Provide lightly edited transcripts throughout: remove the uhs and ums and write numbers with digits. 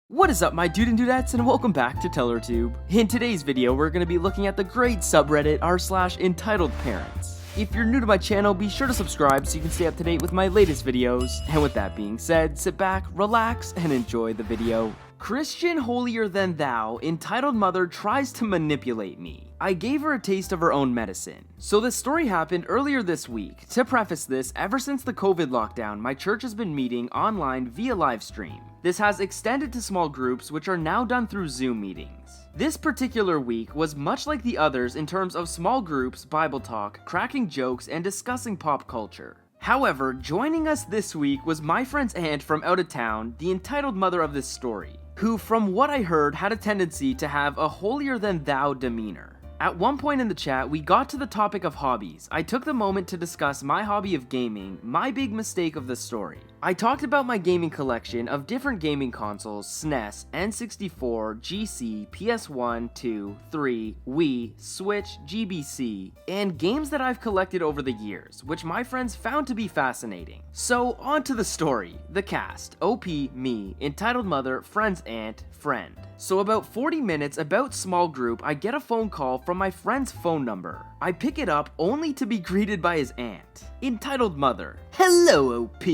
What is up, my dude and dudettes, and welcome back to TellerTube. In today's video, we're going to be looking at the great subreddit r/Entitledparents. If you're new to my channel, be sure to subscribe so you can stay up to date with my latest videos. And with that being said, sit back, relax, and enjoy the video. Christian holier than thou, entitled mother tries to manipulate me. I gave her a taste of her own medicine. So this story happened earlier this week. To preface this, ever since the COVID lockdown, my church has been meeting online via live stream. This has extended to small groups, which are now done through Zoom meetings. This particular week was much like the others in terms of small groups, Bible talk, cracking jokes, and discussing pop culture. However, joining us this week was my friend's aunt from out of town, the entitled mother of this story, who, from what I heard, had a tendency to have a holier-than-thou demeanor. At one point in the chat, we got to the topic of hobbies. I took the moment to discuss my hobby of gaming, my big mistake of the story. I talked about my gaming collection of different gaming consoles, SNES, N64, GC, PS1, 2, 3, Wii, Switch, GBC, and games that I've collected over the years, which my friends found to be fascinating. So, on to the story. The cast: OP, me, entitled mother, friend's aunt, friend. So about 40 minutes, about small group, I get a phone call from my friend's phone number. I pick it up only to be greeted by his aunt. Entitled mother: "Hello, OP.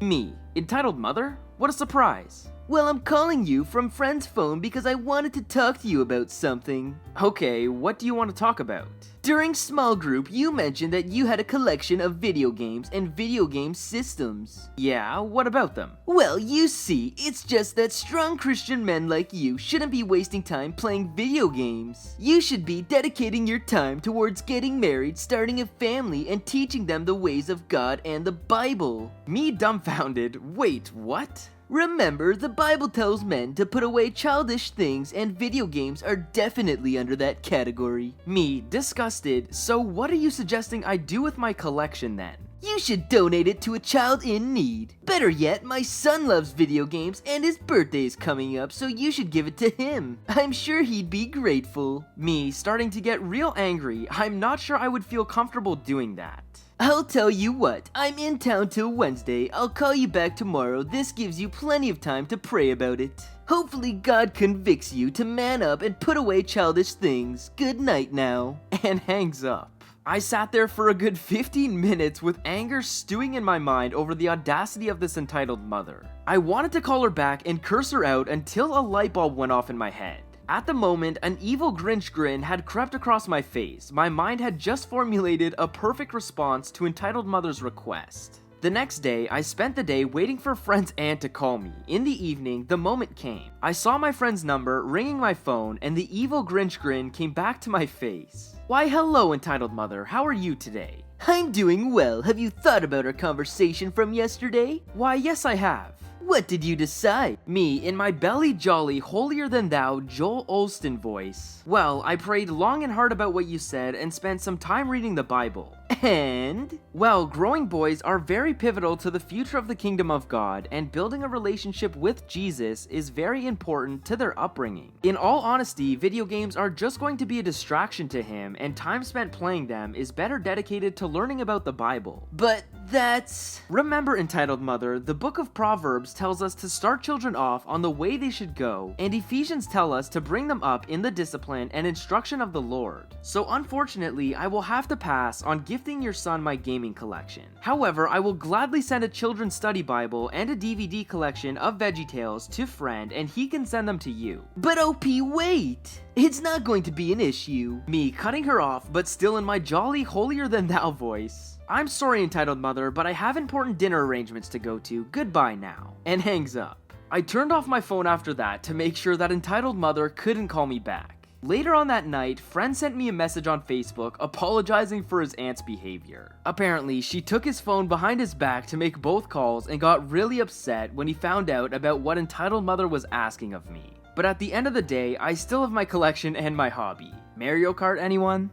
Me. Entitled mother? What a surprise. Well, I'm calling you from friend's phone because I wanted to talk to you about something." Okay, what do you want to talk about? "During small group, you mentioned that you had a collection of video games and video game systems." "Yeah, what about them?" "Well, you see, it's just that strong Christian men like you shouldn't be wasting time playing video games. You should be dedicating your time towards getting married, starting a family, and teaching them the ways of God and the Bible." Me dumbfounded. Wait, what? "Remember, the Bible tells men to put away childish things, and video games are definitely under that category." Me disgusted. So what are you suggesting I do with my collection then? "You should donate it to a child in need. Better yet, my son loves video games and his birthday is coming up, so you should give it to him. I'm sure he'd be grateful." Me starting to get real angry. I'm not sure I would feel comfortable doing that. "I'll tell you what, I'm in town till Wednesday. I'll call you back tomorrow. This gives you plenty of time to pray about it. Hopefully God convicts you to man up and put away childish things. Good night now." And hangs up. I sat there for a good 15 minutes with anger stewing in my mind over the audacity of this entitled mother. I wanted to call her back and curse her out until a light bulb went off in my head. At the moment, an evil Grinch grin had crept across my face. My mind had just formulated a perfect response to entitled mother's request. The next day, I spent the day waiting for friend's aunt to call me. In the evening, the moment came. I saw my friend's number, ringing my phone, and the evil Grinch grin came back to my face. "Why, hello, entitled mother. How are you today?" "I'm doing well. Have you thought about our conversation from yesterday?" "Why, yes, I have." "What did you decide?" Me, in my belly jolly, holier-than-thou Joel Olston voice. "Well, I prayed long and hard about what you said and spent some time reading the Bible." "And?" "Well, growing boys are very pivotal to the future of the kingdom of God, and building a relationship with Jesus is very important to their upbringing. In all honesty, video games are just going to be a distraction to him, and time spent playing them is better dedicated to learning about the Bible." "But that's..." "Remember, entitled mother, the book of Proverbs tells us to start children off on the way they should go, and Ephesians tell us to bring them up in the discipline and instruction of the Lord. So unfortunately, I will have to pass on gifting your son my gaming collection. However, I will gladly send a children's study Bible and a DVD collection of VeggieTales to friend, and he can send them to you." "But OP, wait! It's not going to be an issue." Me cutting her off, but still in my jolly holier-than-thou voice. "I'm sorry, entitled mother, but I have important dinner arrangements to go to. Goodbye now." And hangs up. I turned off my phone after that to make sure that entitled mother couldn't call me back. Later on that night, friend sent me a message on Facebook apologizing for his aunt's behavior. Apparently, she took his phone behind his back to make both calls and got really upset when he found out about what entitled mother was asking of me. But at the end of the day, I still have my collection and my hobby. Mario Kart, anyone?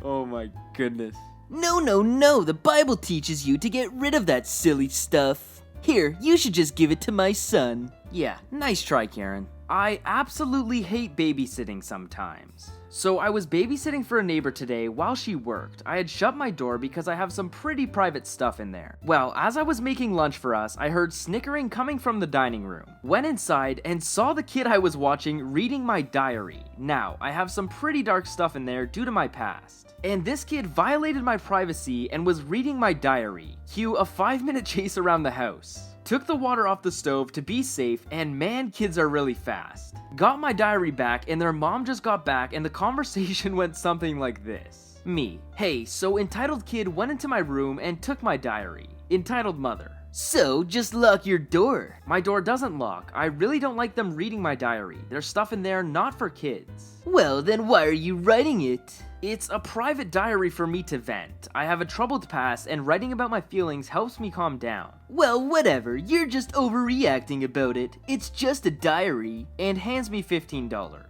Oh my goodness. No, the Bible teaches you to get rid of that silly stuff. Here, you should just give it to my son. Yeah, nice try, Karen. I absolutely hate babysitting sometimes. So I was babysitting for a neighbor today while she worked. I had shut my door because I have some pretty private stuff in there. Well, as I was making lunch for us, I heard snickering coming from the dining room. Went inside and saw the kid I was watching reading my diary. Now, I have some pretty dark stuff in there due to my past. And this kid violated my privacy and was reading my diary. Cue a 5-minute chase around the house. Took the water off the stove to be safe, and man, kids are really fast. Got my diary back, and their mom just got back, and the conversation went something like this. Me: hey, so entitled kid went into my room and took my diary. Entitled mother: so just lock your door. My door doesn't lock. I really don't like them reading my diary. There's stuff in there not for kids. Well, then why are you writing it? It's a private diary for me to vent. I have a troubled past, and writing about my feelings helps me calm down. Well, whatever, you're just overreacting about it. It's just a diary. And hands me $15.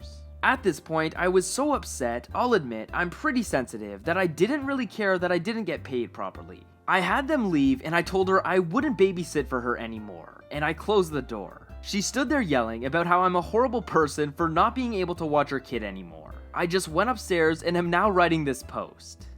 At this point, I was so upset, I'll admit, I'm pretty sensitive, that I didn't really care that I didn't get paid properly. I had them leave, and I told her I wouldn't babysit for her anymore, and I closed the door. She stood there yelling about how I'm a horrible person for not being able to watch her kid anymore. I just went upstairs and am now writing this post.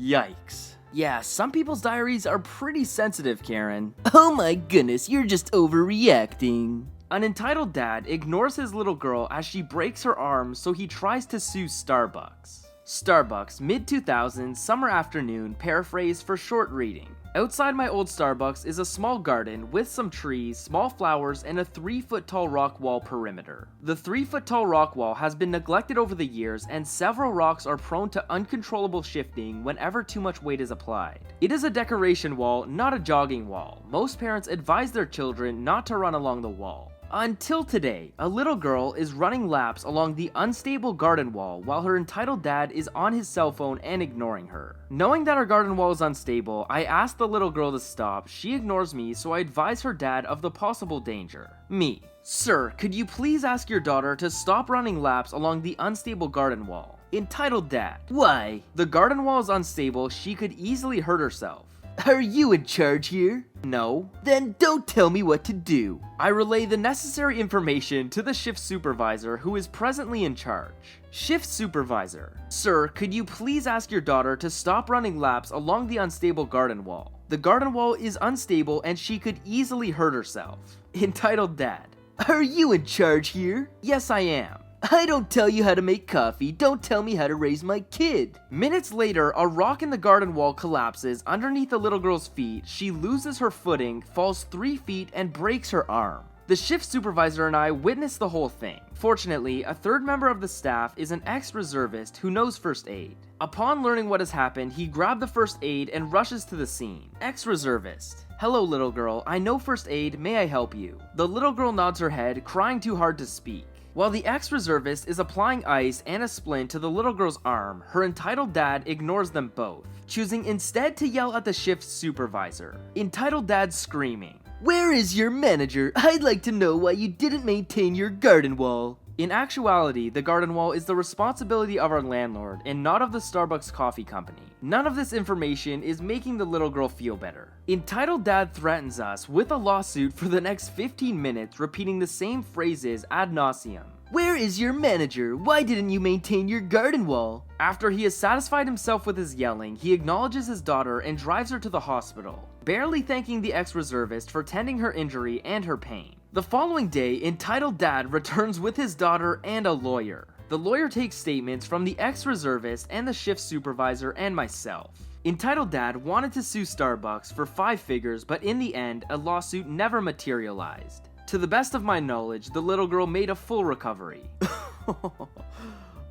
Yikes. Yeah, some people's diaries are pretty sensitive, Karen. Oh my goodness, you're just overreacting. An entitled dad ignores his little girl as she breaks her arm, so he tries to sue Starbucks. Starbucks, mid-2000s, summer afternoon, paraphrase for short reading. Outside my old Starbucks is a small garden with some trees, small flowers, and a 3-foot-tall rock wall perimeter. The 3-foot-tall rock wall has been neglected over the years, and several rocks are prone to uncontrollable shifting whenever too much weight is applied. It is a decoration wall, not a jogging wall. Most parents advise their children not to run along the wall. Until today, a little girl is running laps along the unstable garden wall while her entitled dad is on his cell phone and ignoring her. Knowing that our garden wall is unstable, I ask the little girl to stop. She ignores me, so I advise her dad of the possible danger. Me: sir, could you please ask your daughter to stop running laps along the unstable garden wall? Entitled dad: why? The garden wall is unstable, she could easily hurt herself. Are you in charge here? No. Then don't tell me what to do. I relay the necessary information to the shift supervisor, who is presently in charge. Shift supervisor: sir, could you please ask your daughter to stop running laps along the unstable garden wall? The garden wall is unstable and she could easily hurt herself. Entitled dad: are you in charge here? Yes, I am. I don't tell you how to make coffee, don't tell me how to raise my kid. Minutes later, a rock in the garden wall collapses underneath the little girl's feet. She loses her footing, falls 3 feet, and breaks her arm. The shift supervisor and I witnessed the whole thing. Fortunately, a third member of the staff is an ex-reservist who knows first aid. Upon learning what has happened, he grabbed the first aid and rushes to the scene. Ex-reservist: hello little girl, I know first aid, may I help you? The little girl nods her head, crying too hard to speak. While the ex-reservist is applying ice and a splint to the little girl's arm, her entitled dad ignores them both, choosing instead to yell at the shift supervisor. Entitled dad screaming: where is your manager? I'd like to know why you didn't maintain your garden wall. In actuality, the garden wall is the responsibility of our landlord and not of the Starbucks coffee company. None of this information is making the little girl feel better. Entitled dad threatens us with a lawsuit for the next 15 minutes, repeating the same phrases ad nauseum. Where is your manager? Why didn't you maintain your garden wall? After he has satisfied himself with his yelling, he acknowledges his daughter and drives her to the hospital, barely thanking the ex-reservist for tending her injury and her pain. The following day, entitled dad returns with his daughter and a lawyer. The lawyer takes statements from the ex-reservist and the shift supervisor and myself. Entitled dad wanted to sue Starbucks for 5 figures, but in the end, a lawsuit never materialized. To the best of my knowledge, the little girl made a full recovery.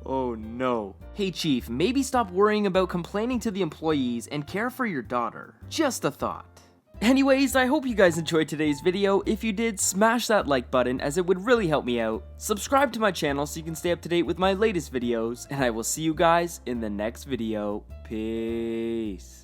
Oh no. Hey chief, maybe stop worrying about complaining to the employees and care for your daughter. Just a thought. Anyways, I hope you guys enjoyed today's video. If you did, smash that like button as it would really help me out. Subscribe to my channel so you can stay up to date with my latest videos, and I will see you guys in the next video. Peace.